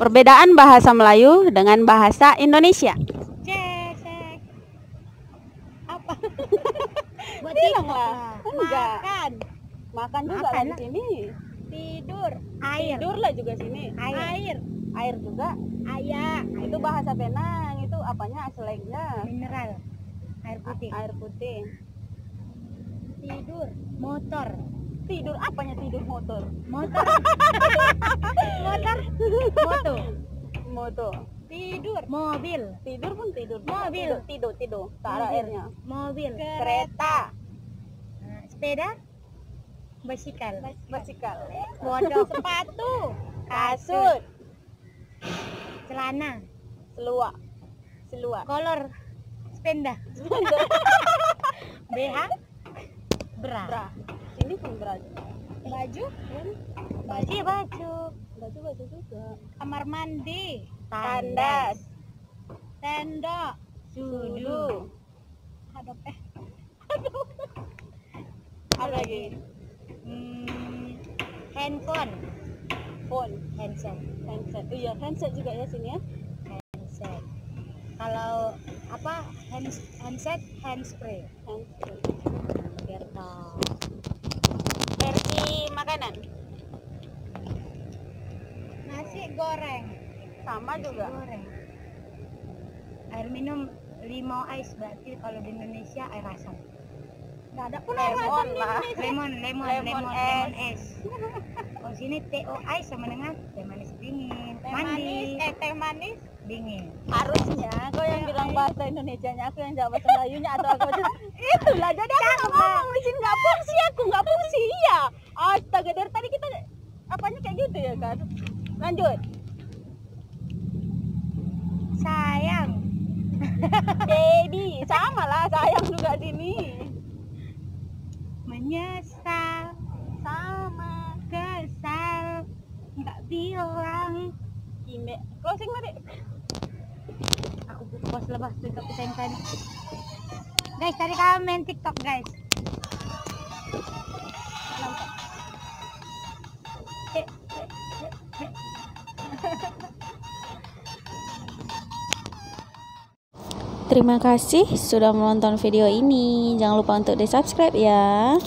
Perbedaan bahasa Melayu dengan bahasa Indonesia. Cek. Apa? Buat Bilang TikTok lah. lah. Enggak. Makan juga Makan lah di lah. sini. Tidur. Air. Tidur lah juga sini. Air. Air juga. Ayah. Itu bahasa Penang. Itu apanya slangnya? Mineral. Air putih. Air putih. Tidur. Motor. Tidur apanya tidur motor? Motor. Motor. Moto. Moto. Tidur. Mobil. Tidur pun tidur. Mobil. Tidur. Tak ada airnya. Mobil. Kereta. Nah, sepeda. Basikal. Basikal. Bodoh. Sepatu. Kasut. Celana. Seluar. Kolor. Sepeda. BH. Bra. Sini pun bra. Baju. Baju juga. Kamar mandi. Tandas. Tenda. Sudu. Aduh. Apa lagi? Handphone. Phone. Handset. Iya, handset juga ya sini ya. Handset. Kalau apa? Handset, handspray. Biar tahu. Versi makanan Nasi goreng. sama juga. Goreng. Air minum limau ice, berarti kalau di Indonesia air asam. Nggak ada pun air asam di Indonesia. Lemon es. Kalau sini TO ice sama dengan teh manis dingin. Teh manis dingin. Harusnya kau yang bilang bahasa Indonesianya, aku yang jawab bahasa Melayunya, atau aku aja itulah. Jadi aku ngomong di sini nggak fungsi ya. Astaga, dari tadi kita apanya kayak gitu ya kan. Lanjut. Sayang. Baby, sama lah sayang juga sini. Menyesal. Sama. Kesal. Nggak bilang. Closing mari. Aku post lepas TikTok kita yang tadi. Guys, tadi kami main TikTok guys. Terima kasih sudah menonton video ini. Jangan lupa untuk di-subscribe ya.